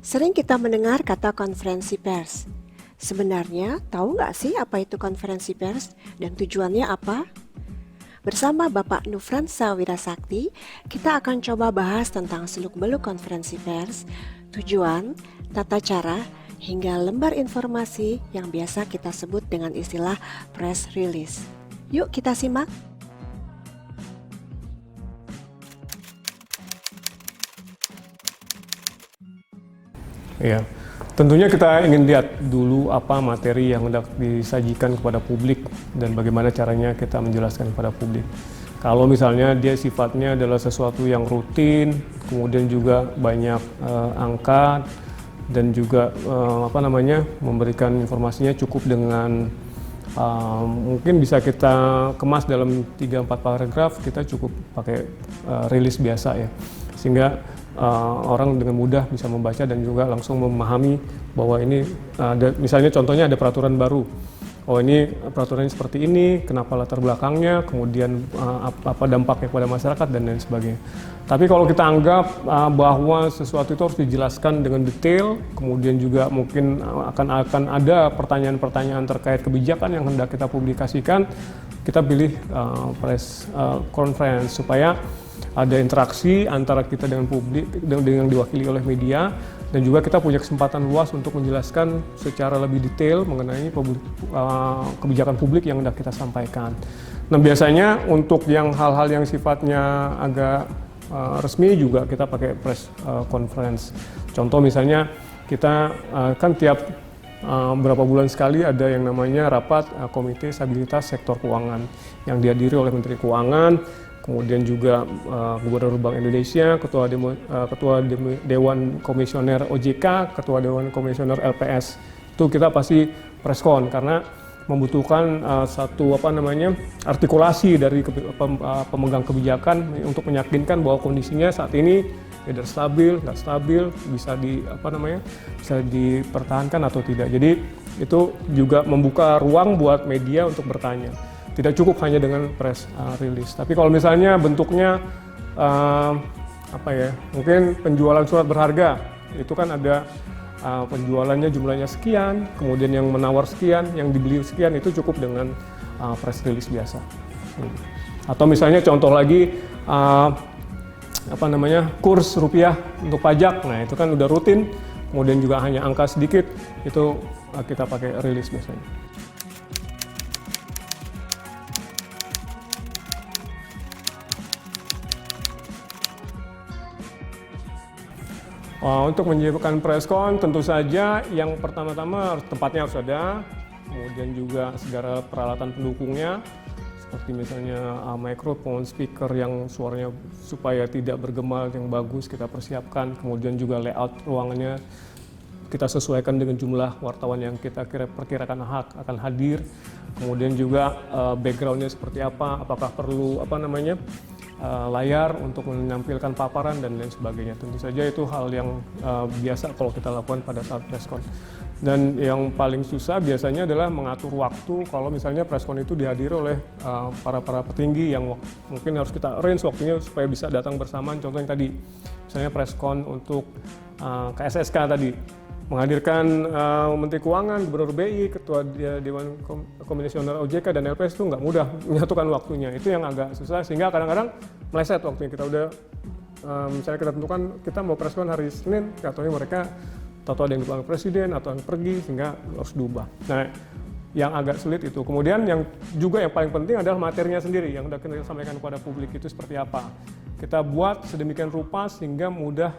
Sering kita mendengar kata konferensi pers. Sebenarnya, tahu nggak sih apa itu konferensi pers dan tujuannya apa? Bersama Bapak Nufransa Wirasakti, kita akan coba bahas tentang seluk-beluk konferensi pers, tujuan, tata cara, hingga lembar informasi yang biasa kita sebut dengan istilah press release. Yuk kita simak. Ya, tentunya kita ingin lihat dulu apa materi yang hendak disajikan kepada publik dan bagaimana caranya kita menjelaskan kepada publik. Kalau misalnya dia sifatnya adalah sesuatu yang rutin, kemudian juga banyak angka dan juga memberikan informasinya cukup dengan mungkin bisa kita kemas dalam 3-4 paragraf, kita cukup pakai rilis biasa ya, sehingga orang dengan mudah bisa membaca dan juga langsung memahami bahwa ini ada, misalnya contohnya ada peraturan baru. Oh, ini peraturannya seperti ini, kenapa latar belakangnya, kemudian apa dampaknya kepada masyarakat dan lain sebagainya. Tapi kalau kita anggap bahwa sesuatu itu harus dijelaskan dengan detail, kemudian juga mungkin akan ada pertanyaan-pertanyaan terkait kebijakan yang hendak kita publikasikan, kita pilih press conference supaya ada interaksi antara kita dengan publik, dengan diwakili oleh media, dan juga kita punya kesempatan luas untuk menjelaskan secara lebih detail mengenai kebijakan publik yang hendak kita sampaikan. Nah, biasanya untuk yang hal-hal yang sifatnya agak resmi juga kita pakai press conference. Contoh misalnya kita kan tiap berapa bulan sekali ada yang namanya rapat Komite Stabilitas Sektor Keuangan yang dihadiri oleh Menteri Keuangan, kemudian juga Gubernur Bank Indonesia, Ketua Dewan Komisioner OJK, Ketua Dewan Komisioner LPS. Itu kita pasti preskon karena membutuhkan artikulasi dari pemegang kebijakan untuk meyakinkan bahwa kondisinya saat ini either stabil, nggak stabil, bisa dipertahankan atau tidak. Jadi itu juga membuka ruang buat media untuk bertanya. Tidak cukup hanya dengan press release. Tapi kalau misalnya bentuknya mungkin penjualan surat berharga, itu kan ada penjualannya jumlahnya sekian, kemudian yang menawar sekian, yang dibeli sekian, itu cukup dengan press release biasa. Atau misalnya contoh lagi kurs rupiah untuk pajak, nah itu kan udah rutin, kemudian juga hanya angka sedikit, itu kita pakai release biasanya. Untuk menyiapkan preskon, tentu saja yang pertama-tama tempatnya harus ada, kemudian juga segala peralatan pendukungnya, seperti misalnya mikrofon, speaker yang suaranya supaya tidak bergema yang bagus kita persiapkan, kemudian juga layout ruangannya kita sesuaikan dengan jumlah wartawan yang kita perkirakan akan hadir, kemudian juga backgroundnya seperti apa, apakah perlu layar untuk menampilkan paparan dan lain sebagainya. Tentu saja itu hal yang biasa kalau kita lakukan pada saat preskon. Dan yang paling susah biasanya adalah mengatur waktu kalau misalnya preskon itu dihadiri oleh para petinggi yang mungkin harus kita arrange waktunya supaya bisa datang bersamaan. Contohnya tadi, misalnya preskon untuk KSSK tadi, menghadirkan Menteri Keuangan, Gubernur BI, Ketua Dewan Komisioner OJK dan LPS itu nggak mudah menyatukan waktunya. Itu yang agak susah sehingga kadang-kadang meleset waktunya. Kita udah misalnya kita tentukan kita mau preskon hari Senin, katanya mereka atau ada yang dipanggil presiden atau yang pergi sehingga harus diubah. Nah, yang agak sulit itu. Kemudian yang juga yang paling penting adalah materinya sendiri yang sudah kita sampaikan kepada publik itu seperti apa. Kita buat sedemikian rupa sehingga mudah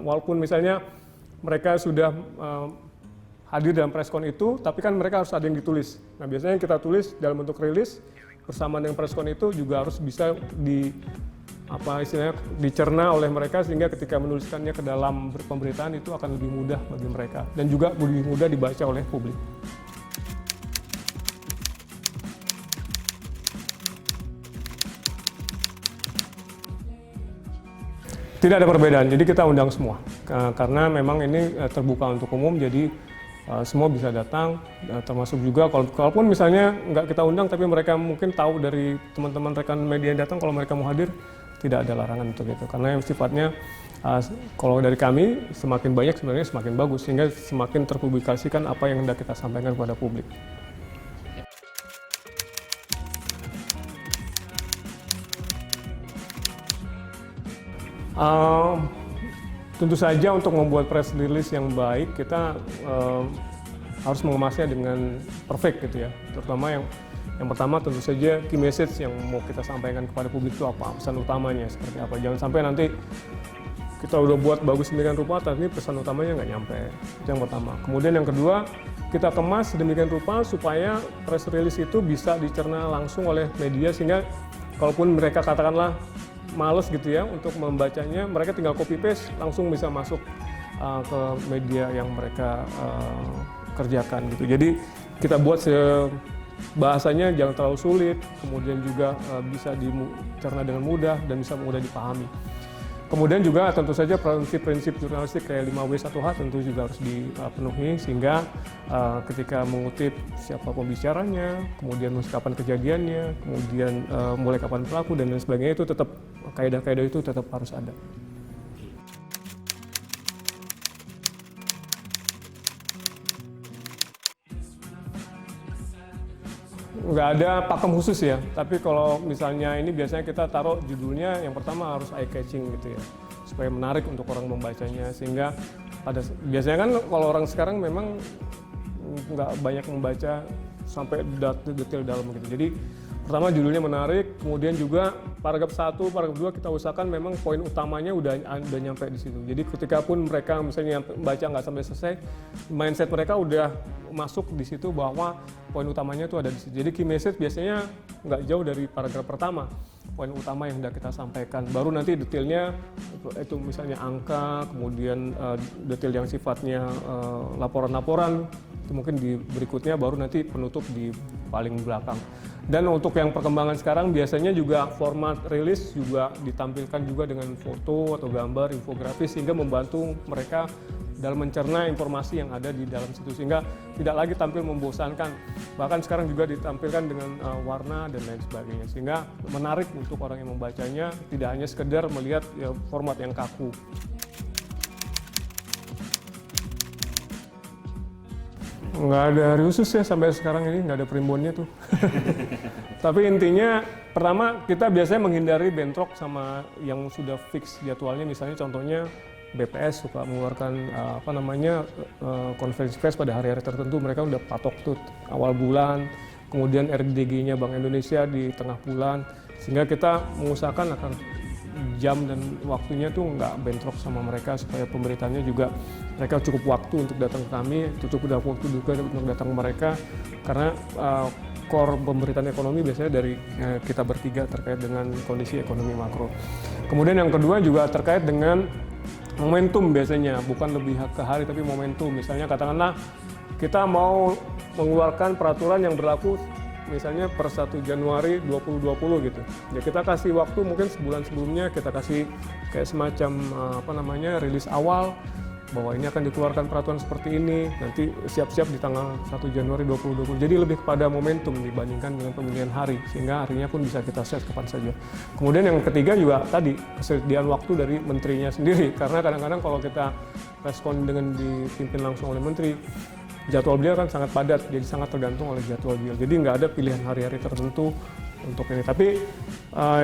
walaupun misalnya mereka sudah hadir dalam preskon itu, tapi kan mereka harus ada yang ditulis. Nah, biasanya yang kita tulis dalam bentuk rilis bersama dengan preskon itu juga harus bisa dicerna oleh mereka sehingga ketika menuliskannya ke dalam pemberitaan itu akan lebih mudah bagi mereka dan juga lebih mudah dibaca oleh publik. Tidak ada perbedaan, jadi kita undang semua karena memang ini terbuka untuk umum, jadi semua bisa datang, termasuk juga kalaupun misalnya nggak kita undang tapi mereka mungkin tahu dari teman-teman rekan media yang datang kalau mereka mau hadir, tidak ada larangan untuk itu. Karena yang sifatnya kalau dari kami semakin banyak sebenarnya semakin bagus, sehingga semakin terpublikasikan apa yang hendak kita sampaikan kepada publik. Tentu saja untuk membuat press release yang baik kita harus mengemasnya dengan perfect gitu ya. Terutama yang pertama tentu saja key message yang mau kita sampaikan kepada publik itu apa, pesan utamanya seperti apa. Jangan sampai nanti kita udah buat bagus sedemikian rupa tapi pesan utamanya nggak nyampe. Itu yang pertama. Kemudian yang kedua, kita kemas sedemikian rupa supaya press release itu bisa dicerna langsung oleh media, sehingga kalaupun mereka katakanlah males gitu ya untuk membacanya, mereka tinggal copy paste langsung bisa masuk ke media yang mereka kerjakan gitu. Jadi kita buat bahasanya jangan terlalu sulit, kemudian juga bisa dicerna dengan mudah dan bisa mudah dipahami. Kemudian juga tentu saja prinsip-prinsip jurnalistik kayak 5W1H tentu juga harus dipenuhi, sehingga ketika mengutip siapa pembicaranya, kemudian kapan kejadiannya, kemudian mulai kapan pelaku dan lain sebagainya, itu tetap kaidah-kaidah itu tetap harus ada. Nggak ada pakem khusus ya, tapi kalau misalnya ini biasanya kita taruh judulnya yang pertama harus eye catching gitu ya, supaya menarik untuk orang membacanya, sehingga biasanya kan kalau orang sekarang memang nggak banyak membaca sampai detail dalam gitu. Jadi pertama judulnya menarik, kemudian juga paragraf 1, paragraf 2 kita usahakan memang poin utamanya udah nyampe di situ. Jadi ketika pun mereka misalnya baca nggak sampai selesai, mindset mereka udah masuk di situ bahwa poin utamanya itu ada di situ. Jadi key message biasanya nggak jauh dari paragraf pertama, poin utama yang hendak kita sampaikan. Baru nanti detailnya itu misalnya angka, kemudian detail yang sifatnya laporan-laporan, itu mungkin di berikutnya, baru nanti penutup di paling belakang. Dan untuk yang perkembangan sekarang biasanya juga format rilis juga ditampilkan juga dengan foto atau gambar infografis, sehingga membantu mereka dalam mencerna informasi yang ada di dalam situ, sehingga tidak lagi tampil membosankan. Bahkan sekarang juga ditampilkan dengan warna dan lain sebagainya, sehingga menarik untuk orang yang membacanya, tidak hanya sekedar melihat ya, format yang kaku. Nggak ada hari khusus ya sampai sekarang ini, nggak ada primbonnya tuh. Tapi intinya pertama kita biasanya menghindari bentrok sama yang sudah fix jadwalnya. Misalnya contohnya BPS suka mengeluarkan konferensi pers pada hari-hari tertentu, mereka udah patok tuh awal bulan, kemudian RDG-nya Bank Indonesia di tengah bulan, sehingga kita mengusahakan akan jam dan waktunya tuh nggak bentrok sama mereka, supaya pemberitaannya juga mereka cukup waktu untuk datang ke kami, cukup waktu juga untuk datang ke mereka, karena core pemberitaan ekonomi biasanya dari kita bertiga terkait dengan kondisi ekonomi makro. Kemudian yang kedua juga terkait dengan momentum, biasanya bukan lebih ke hari tapi momentum. Misalnya katakanlah kita mau mengeluarkan peraturan yang berlaku misalnya per 1 Januari 2020 gitu. Ya kita kasih waktu mungkin sebulan sebelumnya, kita kasih kayak semacam rilis awal bahwa ini akan dikeluarkan peraturan seperti ini, nanti siap-siap di tanggal 1 Januari 2020. Jadi lebih kepada momentum dibandingkan dengan pemilihan hari, sehingga harinya pun bisa kita set kapan saja. Kemudian yang ketiga juga tadi, kesediaan waktu dari menterinya sendiri, karena kadang-kadang kalau kita respon dengan dipimpin langsung oleh menteri, jadwal beliau kan sangat padat, jadi sangat tergantung oleh jadwal beliau. Jadi nggak ada pilihan hari-hari tertentu untuk ini. Tapi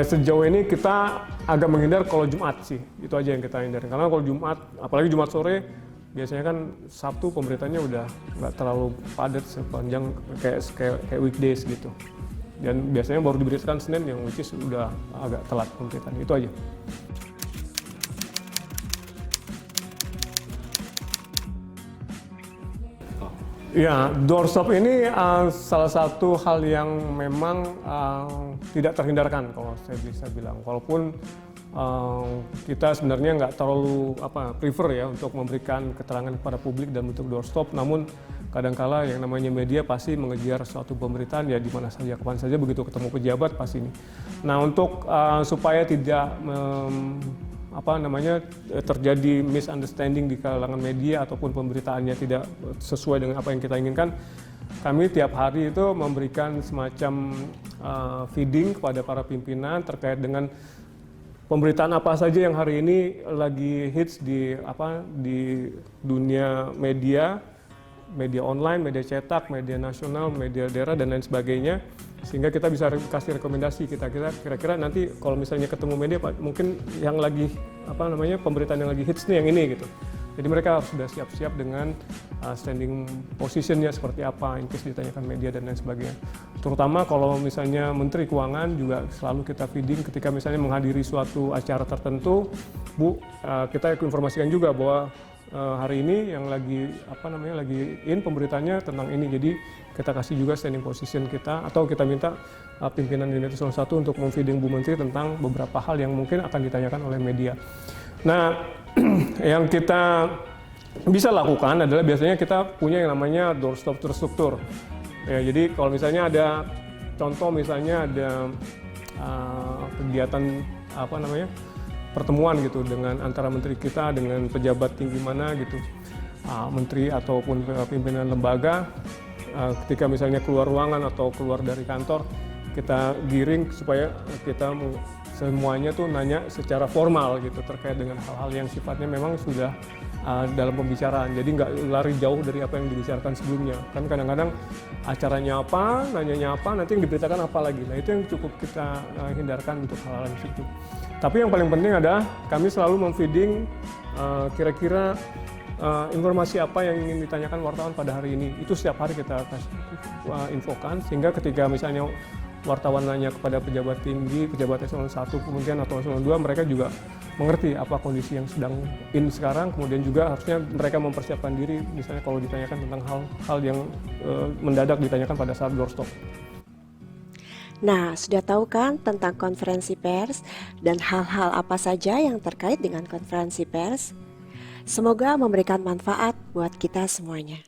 sejauh ini kita agak menghindar kalau Jumat sih, itu aja yang kita hindari. Karena kalau Jumat, apalagi Jumat sore, biasanya kan Sabtu pemberitaannya udah nggak terlalu padat sepanjang kayak weekdays gitu. Dan biasanya baru diberitakan Senin, yang which is udah agak telat pemberitaan. Itu aja. Ya, doorstop ini salah satu hal yang memang tidak terhindarkan kalau saya bisa bilang. Walaupun kita sebenarnya nggak terlalu prefer ya untuk memberikan keterangan kepada publik dalam bentuk doorstop, namun kadangkala yang namanya media pasti mengejar suatu pemberitaan ya di mana saja, kapan saja, begitu ketemu pejabat pasti ini. Nah, untuk supaya tidak terjadi misunderstanding di kalangan media ataupun pemberitaannya tidak sesuai dengan apa yang kita inginkan, kami tiap hari itu memberikan semacam feeding kepada para pimpinan terkait dengan pemberitaan apa saja yang hari ini lagi hits di dunia media, media online, media cetak, media nasional, media daerah dan lain sebagainya, sehingga kita bisa kasih rekomendasi kira-kira nanti kalau misalnya ketemu media mungkin yang lagi pemberitaan yang lagi hits nih yang ini gitu. Jadi mereka harus sudah siap-siap dengan standing positionnya seperti apa, in case ditanyakan media dan lain sebagainya. Terutama kalau misalnya Menteri Keuangan juga selalu kita feeding ketika misalnya menghadiri suatu acara tertentu, Bu, kita informasikan juga bahwa hari ini yang lagi pemberitaannya tentang ini. Jadi kita kasih juga standing position kita, atau kita minta pimpinan di Metro 1 untuk memfeeding Bu Menteri tentang beberapa hal yang mungkin akan ditanyakan oleh media. Nah, yang kita bisa lakukan adalah biasanya kita punya yang namanya doorstop terstruktur. Ya, jadi kalau misalnya ada contoh, misalnya ada kegiatan pertemuan gitu dengan antara menteri kita dengan pejabat tinggi mana gitu, menteri ataupun pimpinan lembaga, ketika misalnya keluar ruangan atau keluar dari kantor, kita giring supaya kita semuanya tuh nanya secara formal gitu terkait dengan hal-hal yang sifatnya memang sudah dalam pembicaraan, jadi nggak lari jauh dari apa yang dibicarakan sebelumnya. Kan kadang-kadang acaranya apa, nanyanya apa, nanti yang diberitakan apa lagi. Nah itu yang cukup kita hindarkan untuk hal-hal yang situ. Tapi yang paling penting adalah kami selalu memfeeding kira-kira informasi apa yang ingin ditanyakan wartawan pada hari ini. Itu setiap hari kita infokan, sehingga ketika misalnya wartawan nanya kepada pejabat tinggi, pejabat eselon 1 kemudian atau eselon 2, mereka juga mengerti apa kondisi yang sedang sekarang, kemudian juga harusnya mereka mempersiapkan diri misalnya kalau ditanyakan tentang hal yang mendadak ditanyakan pada saat doorstop. Nah, sudah tahu kan tentang konferensi pers dan hal-hal apa saja yang terkait dengan konferensi pers? Semoga memberikan manfaat buat kita semuanya.